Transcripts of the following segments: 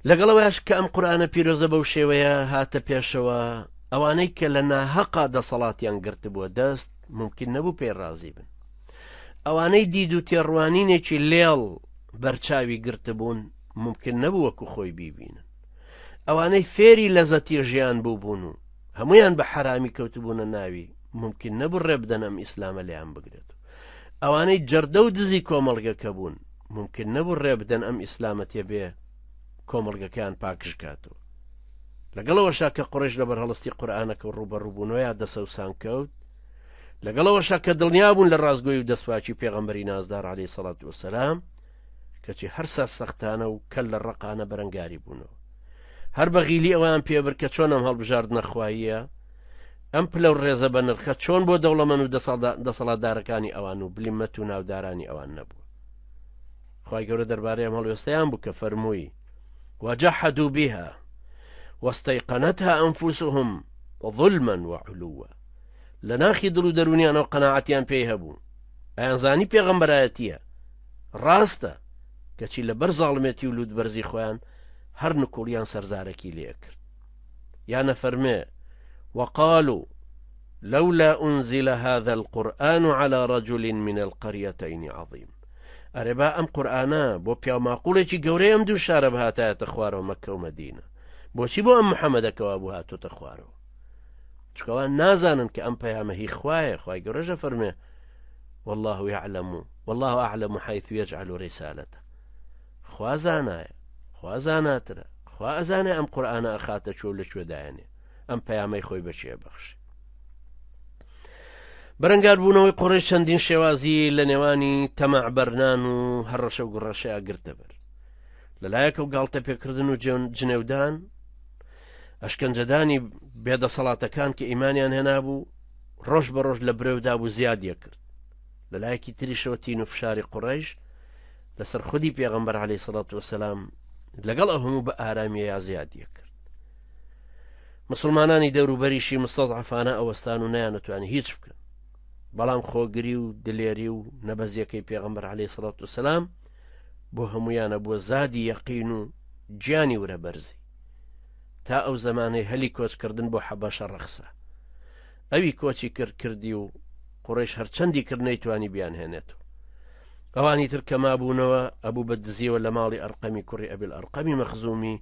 لەگەڵەوەیش کە ئەم قورئانە پیرۆزە بەو شێوەیە هاتە پێشەوە، ئەوانەی کە لە ناهەقا دەسەڵاتیان گرتبووە دەست ممکن نەبوو پێی ڕازی بن. ئەوانەی دید و تێڕوانینێکی لێڵ بەرچاوی گرتبوون ممکن نەبوو وەکو خۆی بیبینن. ئەوانەی فێری لەزەتی ژیان بووبوون و هەمویان بە حرامی کەوتبوونە ناوی ممکن نەبوو ڕێبدەن ئەم ئیسلامە لێیان بگرێت. ئەوانەی جەردە و دزی کۆمەڵگەکە بوون ممکن نەبوو ڕێبدەن ئەم ئیسلامە تێبێ کۆمەڵگەکەیان پاکش کاتەوە. لەگەڵەوەشا کە قوڕیش لەبەر هەڵستی قورئانەکە و ڕوبەڕووبوونەوەیان دەسەوسان کەوت، لەگەڵەوەشا کە دڵنیا بوون لە ڕازگۆی و دەسوچی پێغەمبەری نازدار عەلەیهی سەڵات وسەلام، کەچی هەر سەرسەختانە و کەل لە ڕقانە بەرەنگاری بوونەوە. هەر بەغیلی ئەویان پێبر کە چۆن ئەم هەڵبژاردنە خواییە، ئەم پلە و ڕێزە بە نرخە چۆن بۆ دەوڵەمەند و دەسەڵاتدارەکانی ئەوان و بلیمەت و ناودارانی ئەوان نەبووە. خوای گەورە دەربارەی ئەم هەڵوێستەیان بوو کە فەرمووی: وجحدوا بها واستيقنتها أنفسهم ظلما وعلوا. لناخي دڵ و دەرونیانەوە قەناعەتیان پێی هەبوو، ئەیانزانی پێغەمبەرایەتیە ڕاستە، کەچی لەبەر زاڵمێتی و لوودبەرزی خۆیان هەر نکوڵیان سەرزارەکی لێ کرد. یانە فەرمێ: وقالوا لولا أنزل هذا القرآن على رجل من القريتين عظيم. ئەرێبا ئەم قورئانە بۆ پیاو ماقوڵێکی گەورەی ئەم دوو شارە بەهاتایەتە خوارەوە مەککە و مەدینە. بۆچی بۆ ئەم محەممەدەکەوا بوو هاتوتە خوارەوە؟ چکەوان نازانن کە ئەم پەیامە هی خوایە. خوای گەورەژە فەرمێ: والله يعلم والله أعلم حيث يجعل رسالته. خوا زانایە، خوا زاناترە، خوا ئەزانێ ئەم قورئانە ئەخاتە چۆ لەکوێدایەنێ، ئەم پەیامەی خۆی بەچێ بەخشی. بەرەنگاربوونەوەی قوڕیش چەندین شێوازی لە نێوانی تەمەعبەرنان و هەڕەشە و گوڕەشەیە گرتەبەر. لەلایەکە و گاڵتە پێکردن و جنێودان، ئەشکەنجەدانی بێدەسەڵاتەکان کە ئیمانیان هێنابوو ڕۆژ بە ڕۆژ لە برەودا بوو زیادیە کرد. لەلایەکی تریشەوە تین و فشاری قوڕیش لەسەر خودی پێغەمبەر عەلەیهی سەڵات وسەلام لەگەڵ ئەو هەموو بە ئارامیە یا زیادیە کرد. مسلمانانی دەوروبەریشی مستەضعەفانە ئەوەستان و نەیانەتوانی هیچ بکەن، بەڵام خۆگری و دلێری و نەبەزیەکەی پێغەمبەر عەلەیهی سەڵات وسەلام بۆ هەمویانە بووە زادی یەقین و گیانی ورە بەرزی. تا ئەو زمانەی هەلی کۆچکردن بۆ حەبەشە ڕەخسە. ئەوی کۆچی کردی و قوڕیش هەرچەندی کرد نەیتوانی بیان هێنێتەوە. ئەوانی تر کە مابوونەوە ئەبوو بە دزیەوە لە ماڵی ئەرقەمی کوڕی ئەبیل ئەرقەمی مەخزومی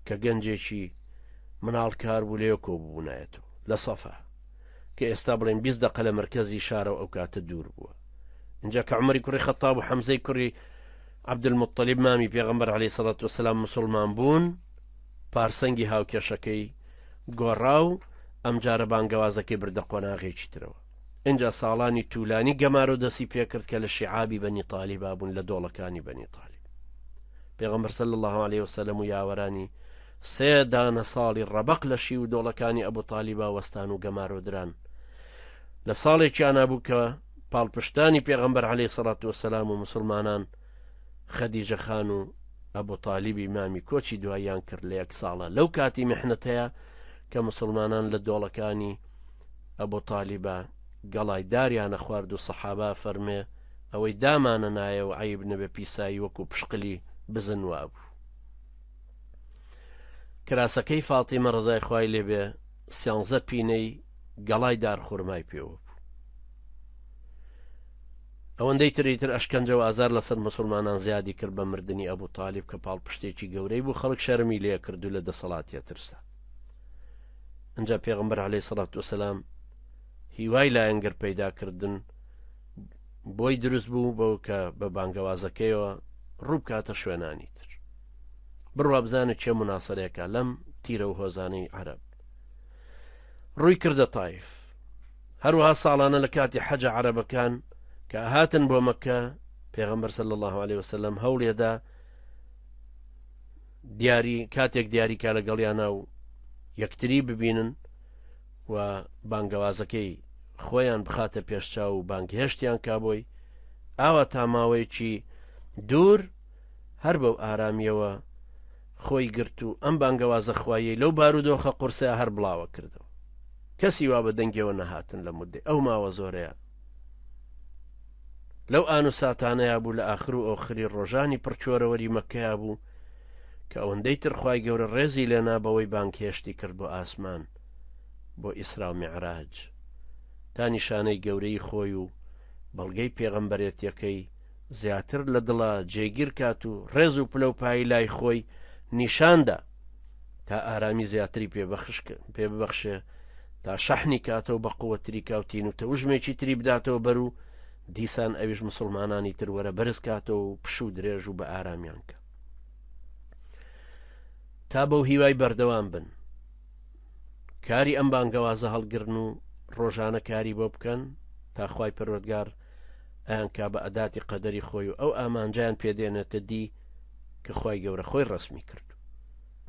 کە گەنجێکی مناڵکار بوو لێو کۆبوونایەتەوە لە سەفا، کە ئێستا بڵێن 20 دقە لە مرکزی شارەوە ئەو کاتە دوور بووە. اینجا کە عومەری کوڕی خەتاب و حەمزەی کوڕی عەبدولموطەلیب مامی پێغەمبەر عەلەیهی سەڵات وسەلام مسلمان بوون، پارسەنگی هاوکێشەکەی گۆڕا و ئەم جارە بانگەوازەکەی بردە قۆناغێکی ترەوە. اینجا ساڵانی توولانی گەمار و دەسی پێکرد کە لە شیعابی بەنی تالیبا بوون، لە دۆڵەکانی بەنی تالیب. پێغەمبەر صلی الله علیه وسلم و یاوەرانی 3 دانە ساڵی ڕەبەق لە شی و دۆڵەکانی ئەبوو تالیبا وەستان و گەمار و دران. لە ساڵێکیان نابوو کە پاڵپشتانی پێغەمبەر عەلەیهی سەڵات وسەلام و مسلمانان خەدیجە خان و ئەبوو تالیبی مامی کۆچی دواییان کرد لە 1 ساڵە. لەو کاتی میحنەتەیە کە مسلمانان لە دۆڵەکانی ئەبوو تالیبا گەڵای داریانە خوارد و سەحابا فەرمێ ئەوەی دامانە نایە و عەیب نەبێ پیسایی وەکو پشقلی بزن وابوو. کراسەکەی فاتیمە ڕەزای خوای لێبێ 13 پینەی گەڵای دار خورمای پێوە بوو. ئەوەندەی تریتر ئەشکەنجە و ئازار لەسەر مسلمانان زیادی کرد بە مردنی ئەبوو تالیب کە پاڵپشتێکی گەورەی بوو، خەڵک شەرمی لێ کرد و لە دەسەڵاتیە ترسا. ئەنجا پێغەمبەر عەلەیهی سەڵات وسەلام هیوای لایەنگەر پەیداکردن بۆی دروست بوو بەو کە بە بانگەوازەکەیەوە ڕوو بکاتە شوێنانی تر، بڕوا بزانێت چێ مناسەرێکە لەم تیرە و هۆزانەی عەرەب. ڕووی کردە تایف. هەروەها ساڵانە لە کاتی حەجە عەرەبەکان کە هاتن بۆ مەکە، پێغەمبەر صلی الله علیه وسلم هەوڵێدا کاتێک دیاریکا لەگەڵیانە و یەکتری ببینن و بانگەوازەکەی خۆیان بخاتە پێشچاو و بانگهێشتیان کابۆی، ئاوا تا ماوەیەکی دوور هەر بەو ئارامیەوە خۆی گرت و ئەم بانگەوازە خوایەی لەو بارودۆخە قورسەیە هەر بڵاوە کردەوە. کەسی وا بە دەنگەوە نەهاتن لە مودەی ئەو ماوە زۆرەیە. لەو ئان و ساتانەیە بوو لە ئاخر و ئۆخری ڕۆژانی پڕچۆرەوەری مەکەیە بوو کە ئەوەندەی تر خوای گەورە ڕێزی لێنا بەوەی بانگهێشتی کرد بۆ ئاسمان بۆ ئیسرا و میعراج تا نیشانەی گەورەی خۆی و بەڵگەی پێغەمبەرێتیەکەی زیاتر لە دڵە جێگیر کات و ڕێز و پلە و پای لای خۆی نیشاندا تا ئارامی زیاتری پێ ببەخشێ تا شەحنی کاتەوە بە قووەتری کاوتین و تەوژمێکی تری بداتەوە بەر و دیسان ئەویش مسلمانانی تر وەرە بەرز کاتەوە و پش و درێژ و بە ئارامیان کە تا بەو هیوای بەردەوام بن کاری ئەم بانگەوازە هەڵگرن و ڕۆژانە کاری بۆ بکەن تا خوای پەروەردگار ئەیانکا بە ئەداتی قەدەری خۆی و ئەو ئامانجیان پێدێنێتە دی کە خوای گەورە خۆی ڕەسمی کرد